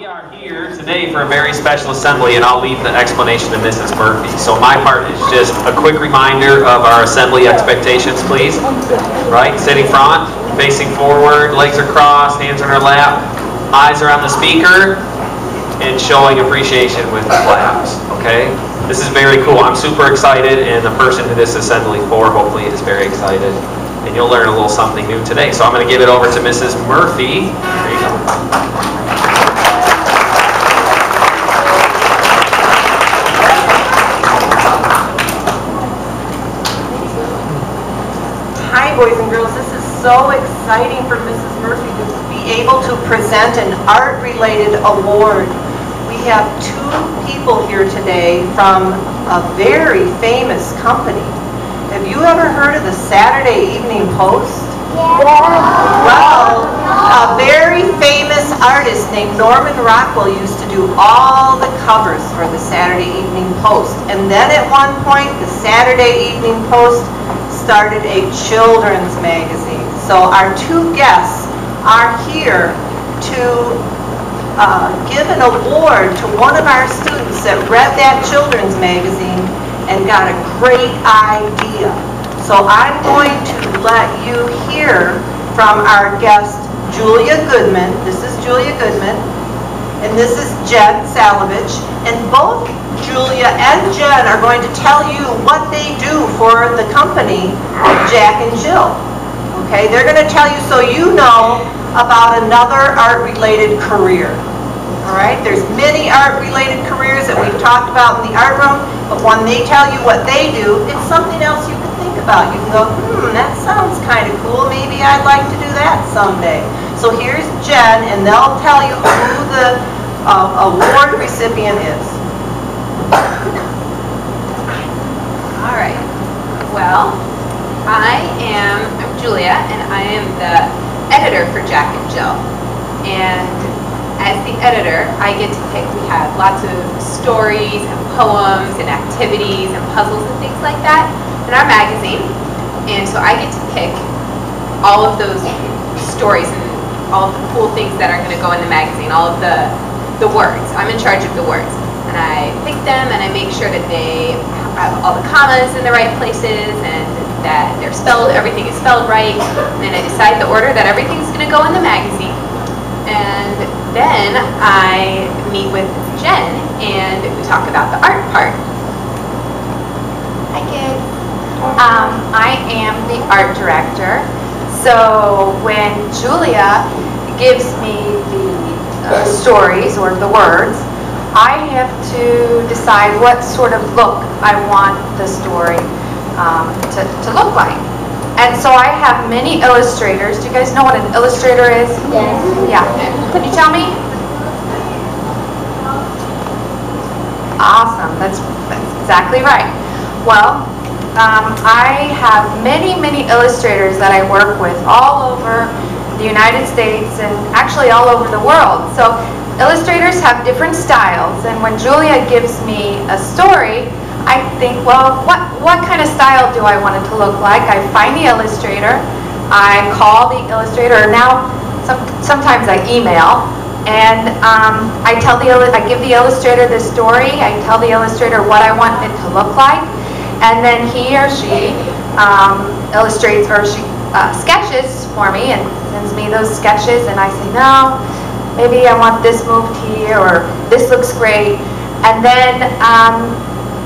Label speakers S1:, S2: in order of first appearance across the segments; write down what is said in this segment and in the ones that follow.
S1: We are here today for a very special assembly, and I'll leave the explanation to Mrs. Murphy. So my part is just a quick reminder of our assembly expectations, please. Right, sitting front, facing forward, legs are crossed, hands on our lap, eyes are on the speaker, and showing appreciation with the claps, okay? This is very cool. I'm super excited, and the person who this assembly for hopefully is very excited. And you'll learn a little something new today. So I'm going to give it over to Mrs. Murphy. There you go.
S2: Hi, boys and girls. This is so exciting for Mrs. Murphy to be able to present an art-related award. We have two people here today from a very famous company. Have you ever heard of the Saturday Evening Post? Yeah. Well, a very famous artist named Norman Rockwell used to do all the covers for the Saturday Evening Post. And then at one point, the Saturday Evening Post started a children's magazine. So our two guests are here to give an award to one of our students that read that children's magazine and got a great idea. So I'm going to let you hear from our guest, Julia Goodman. This is Julia Goodman, and this is Jen Salovich. And both Julia and Jen are going to tell you what they do for the company, Jack and Jill. Okay, they're going to tell you so you know about another art-related career. All right, there's many art-related careers that we've talked about in the art room, but when they tell you what they do, it's something else you can think about. You can go, that sounds kind of cool. Maybe I'd like to do that someday. So here's Jen, and they'll tell you who the award recipient is.
S3: All right. Well, I'm Julia, and I am the editor for Jack and Jill. And as the editor, I get to pick. We have lots of stories and poems and activities and puzzles and things like that in our magazine. And so I get to pick all of those stories and all of the cool things that are going to go in the magazine, all of the words. I'm in charge of the words. And I pick them and I make sure that they have all the commas in the right places and that they're spelled, everything is spelled right. And then I decide the order that everything's going to go in the magazine. And then I meet with Jen and we talk about the art part. Hi kids. I am the art director. So when Julia gives me the stories or the words, I have to decide what sort of look I want the story to look like. And so I have many illustrators. Do you guys know what an illustrator is?
S4: Yes.
S3: Yeah. Can you tell me? Awesome. That's exactly right. Well, I have many illustrators that I work with all over the United States and actually all over the world. So illustrators have different styles, and when Julia gives me a story, I think, well, what kind of style do I want it to look like? I find the illustrator, I call the illustrator, or now sometimes I email, and I give the illustrator the story, I tell the illustrator what I want it to look like, and then he or she illustrates, or she sketches for me and sends me those sketches, and I say, no, maybe I want this moved here, or this looks great, and then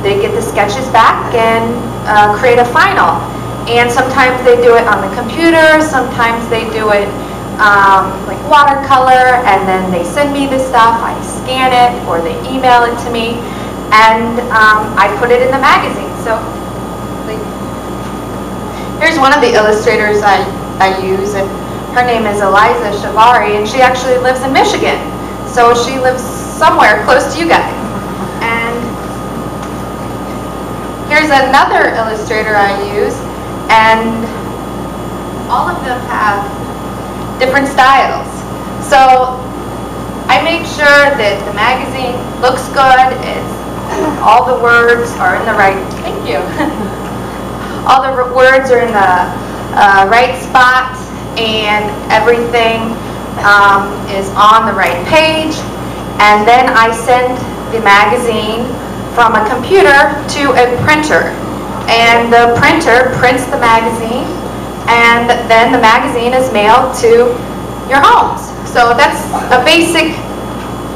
S3: they get the sketches back and create a final. And sometimes they do it on the computer, sometimes they do it like watercolor, and then they send me the stuff, I scan it, or they email it to me, and I put it in the magazine. So here's one of the illustrators I use, and her name is Eliza Shavari, and she actually lives in Michigan. So she lives somewhere close to you guys. And here's another illustrator I use, and all of them have different styles. So I make sure that the magazine looks good, all the words are in the right, thank you. All the words are in the right spot, and everything is on the right page. and then I send the magazine from a computer to a printer, and the printer prints the magazine, and then the magazine is mailed to your homes. So that's a basic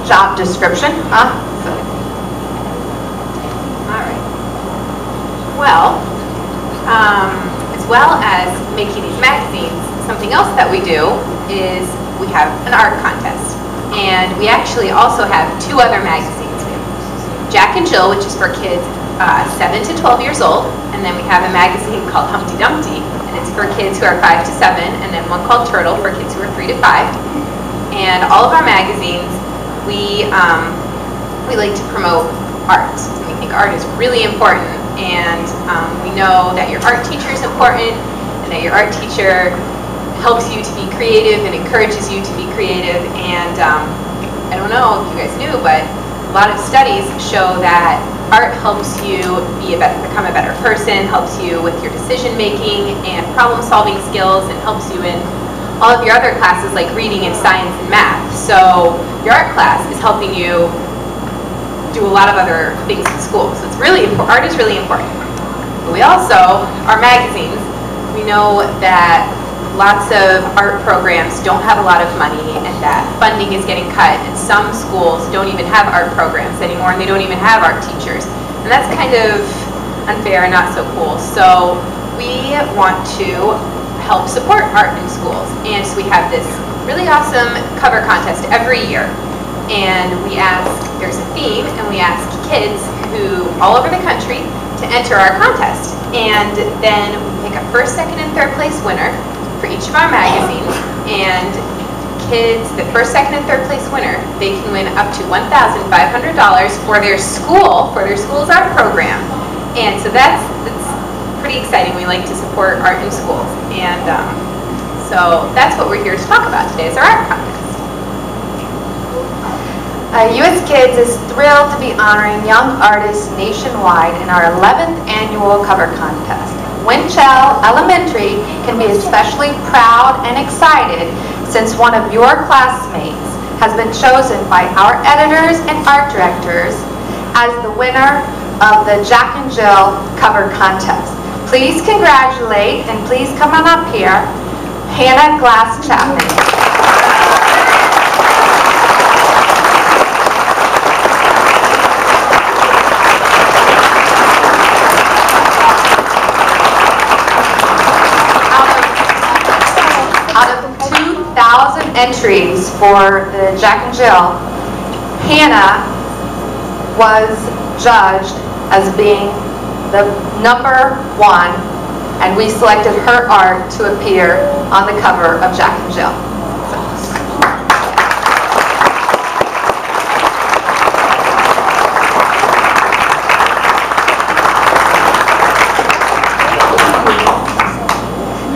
S3: job description. All
S4: right. Well, as well as making these magazines, something else that we do is we have an art contest. And we actually also have 2 other magazines. We have Jack and Jill, which is for kids 7 to 12 years old. And then we have a magazine called Humpty Dumpty, and it's for kids who are 5 to 7. And then one called Turtle for kids who are 3 to 5. And all of our magazines, we like to promote art. And we think art is really important. And we know that your art teacher is important, and that your art teacher helps you to be creative and encourages you to be creative. And I don't know if you guys knew, but a lot of studies show that art helps you become a better person, helps you with your decision making and problem solving skills, and helps you in all of your other classes like reading and science and math. So your art class is helping you do a lot of other things in school. So it's really important. Art is really important. But we also, our magazines, we know that lots of art programs don't have a lot of money, and that funding is getting cut, and some schools don't even have art programs anymore, and they don't even have art teachers. And that's kind of unfair and not so cool. So we want to help support art in schools. And so we have this really awesome cover contest every year. And we ask, there's a theme, and we ask kids who all over the country to enter our contest. And then we pick a first, second, and third place winner for each of our magazines. And kids, the first, second, and third place winner, they can win up to $1,500 for their school's art program. And so that's pretty exciting. We like to support art in schools. And so that's what we're here to talk about today, is our art contest.
S3: US Kids is thrilled to be honoring young artists nationwide in our 11th annual cover contest. Winchell Elementary can be especially proud and excited since one of your classmates has been chosen by our editors and art directors as the winner of the Jack and Jill cover contest. Please congratulate, and please come on up here, Hannah Glass Chapman. Entries for the Jack and Jill, Hannah was judged as being the #1, and we selected her art to appear on the cover of Jack and Jill.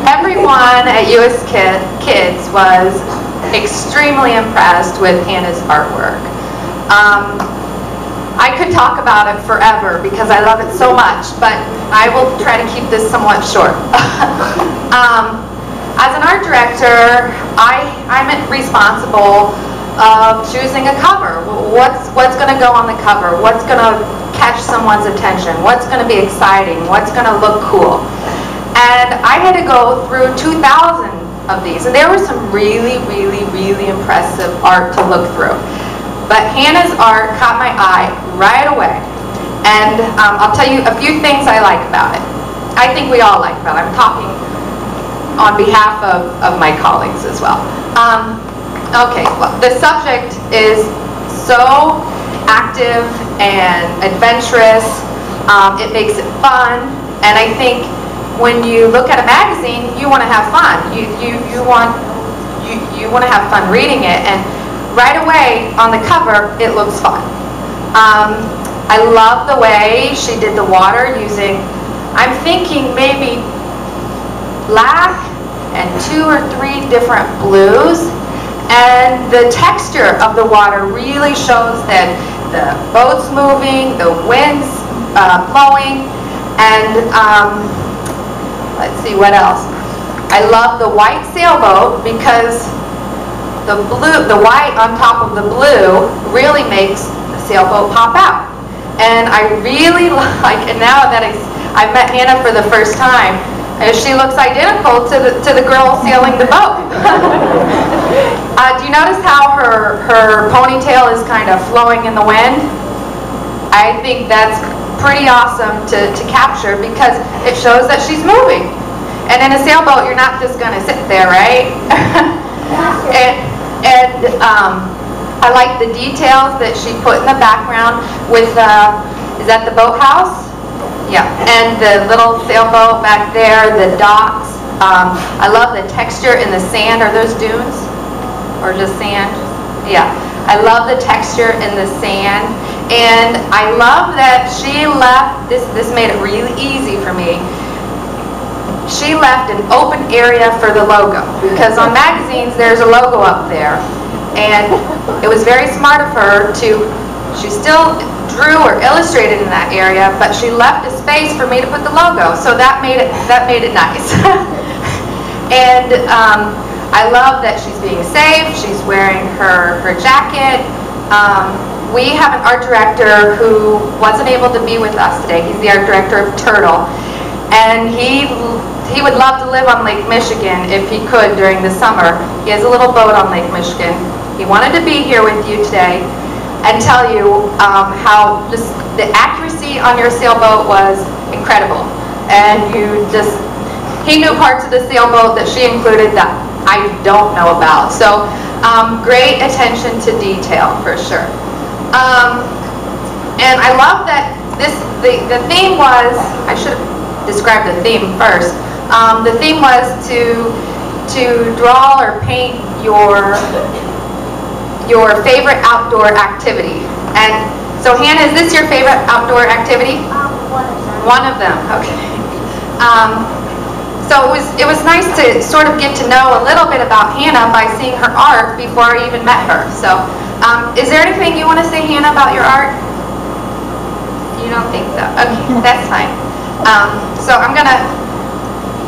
S3: Everyone at US Kids was extremely impressed with Hannah's artwork. I could talk about it forever because I love it so much, but I will try to keep this somewhat short. As an art director, I'm responsible of choosing a cover. What's going to go on the cover? What's going to catch someone's attention? What's going to be exciting? What's going to look cool? And I had to go through 2,000 of these, and there was some really, really, really impressive art to look through. But Hannah's art caught my eye right away, and I'll tell you a few things I like about it. I think we all like about it. I'm talking on behalf of my colleagues as well. Okay, well, the subject is so active and adventurous. It makes it fun, and I think when you look at a magazine, you want to have fun. You want to have fun reading it, and right away on the cover, it looks fun. I love the way she did the water using, I'm thinking maybe black and 2 or 3 different blues, and the texture of the water really shows that the boat's moving, the wind's blowing, and let's see what else. I love the white sailboat because the white on top of the blue really makes the sailboat pop out. And I really like, and now that I've met Hannah for the first time, she looks identical to the girl sailing the boat. Do you notice how her ponytail is kind of flowing in the wind? I think that's pretty awesome to capture because it shows that she's moving. And in a sailboat, you're not just going to sit there, right? and I like the details that she put in the background with, is that the boathouse? Yeah, and the little sailboat back there, the docks. I love the texture in the sand. Are those dunes? Or just sand? Yeah, I love the texture in the sand. And I love that she left, this made it really easy for me. She left an open area for the logo. Because on magazines, there's a logo up there. And it was very smart of her she still drew or illustrated in that area, but she left a space for me to put the logo. So that made it nice. And I love that she's being safe. She's wearing her jacket. We have an art director who wasn't able to be with us today. He's the art director of Turtle. And he would love to live on Lake Michigan if he could during the summer. He has a little boat on Lake Michigan. He wanted to be here with you today and tell you how just the accuracy on your sailboat was incredible. And he knew parts of the sailboat that she included that I don't know about. So great attention to detail for sure. And I love that the theme was, I should have described the theme first. The theme was to draw or paint your favorite outdoor activity. And so Hannah, is this your favorite outdoor activity? One of them, okay. So it was nice to sort of get to know a little bit about Hannah by seeing her art before I even met her. So is there anything you want to say, Hannah, about your art? You don't think so? Okay, that's fine. So I'm going to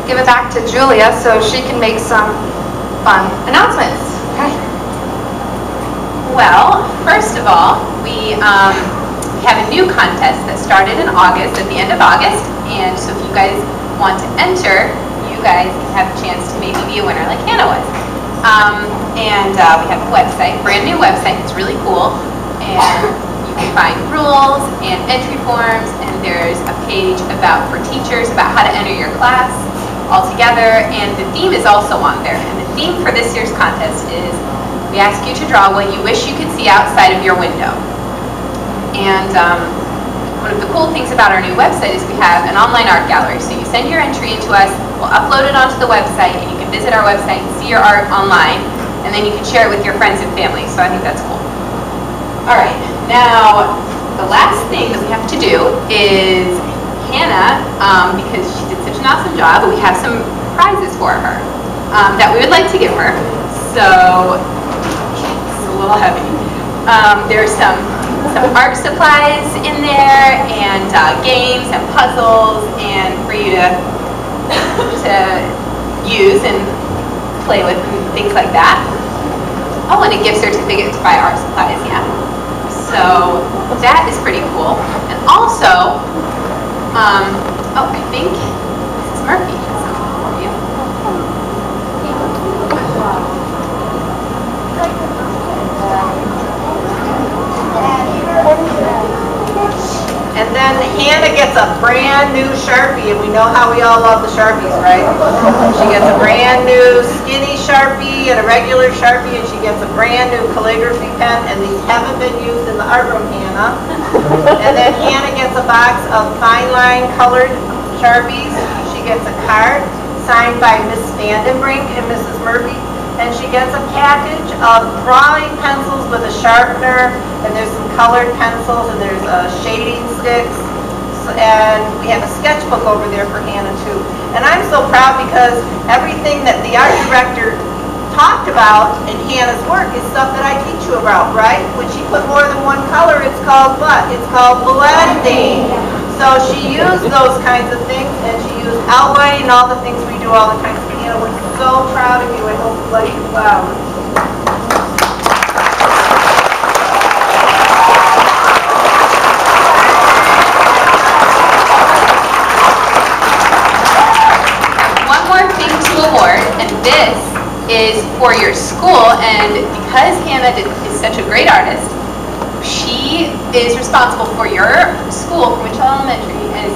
S3: give it back to Julia so she can make some fun announcements. Okay.
S4: Well, first of all, we have a new contest that started in August, at the end of August, and so if you guys want to enter, you guys can have a chance to maybe be a winner like Hannah was. And we have a website, brand new website, it's really cool, and you can find rules and entry forms, and there's a page for teachers about how to enter your class all together, and the theme is also on there. And the theme for this year's contest is, we ask you to draw what you wish you could see outside of your window. And one of the cool things about our new website is we have an online art gallery. So you send your entry into us, we'll upload it onto the website, and you can visit our website and see your art online, and then you can share it with your friends and family. So I think that's cool. All right, now the last thing that we have to do is Hannah, because she did such an awesome job, we have some prizes for her that we would like to give her. So it's a little heavy. There's some art supplies in there, and games and puzzles, and for you to use and play with and things like that. Oh, and a gift certificate to buy art supplies, yeah. So that is pretty cool. And also, oh, I think Mrs. Murphy has something for you.
S2: And then Hannah gets a brand new Sharpie, and we know how we all love the Sharpies, right? She gets a brand new skinny Sharpie and a regular Sharpie, and she gets a brand new calligraphy pen, and these haven't been used in the art room, Hannah. And then Hannah gets a box of fine line colored Sharpies. She gets a card signed by Miss Vandenbrink and Mrs. Murphy. And she gets a package of drawing pencils with a sharpener, and there's some colored pencils, and there's shading sticks, and we have a sketchbook over there for Hannah too. And I'm so proud because everything that the art director talked about in Hannah's work is stuff that I teach you about, right? When she put more than one color, it's called what? It's called blending. So she used those kinds of things, and she used outlining, all the things we do all the time. So Hannah, we're so proud of you. I hope you like your flowers.
S4: he is responsible for your school, for Winchell Elementary, and his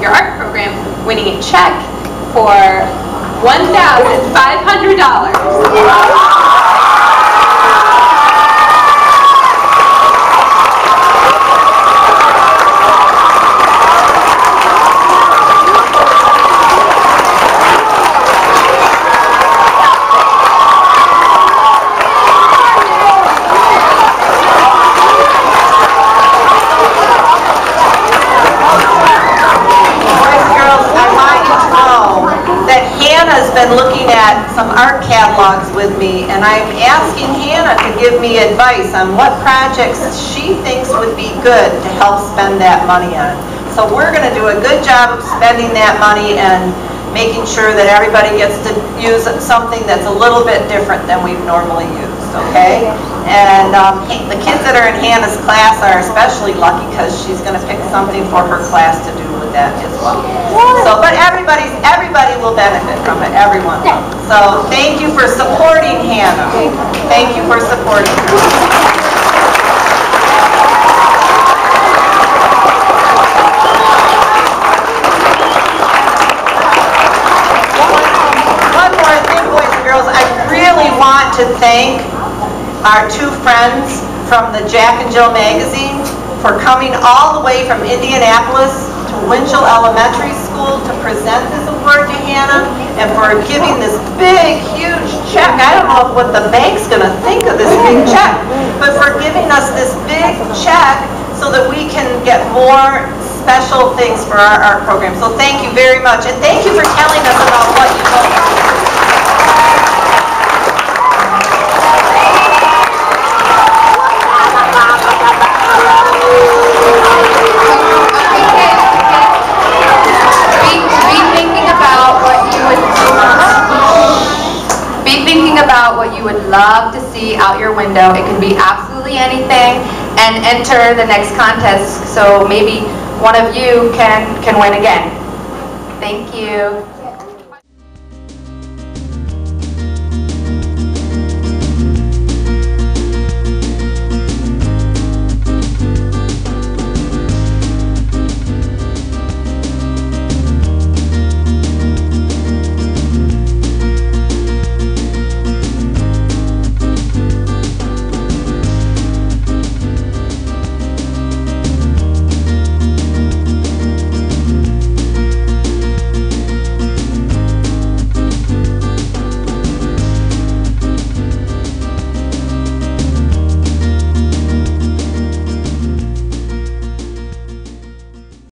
S4: your art program winning a check for $1,500.
S2: Been looking at some art catalogs with me, and I'm asking Hannah to give me advice on what projects she thinks would be good to help spend that money on. So we're going to do a good job of spending that money and making sure that everybody gets to use something that's a little bit different than we've normally used, okay? And the kids that are in Hannah's class are especially lucky because she's going to pick something for her class to do with that as well. So, but everybody will benefit from it, everyone. So thank you for supporting Hannah. Thank you for supporting her. To thank our two friends from the Jack and Jill magazine for coming all the way from Indianapolis to Winchell Elementary School to present this award to Hannah, and for giving this big, huge check. I don't know what the bank's going to think of this big check, but for giving us this big check so that we can get more special things for our art program. So thank you very much, and thank you for telling us about what you know.
S3: About what you would love to see out your window. It can be absolutely anything, and enter the next contest so maybe one of you can win again. Thank you.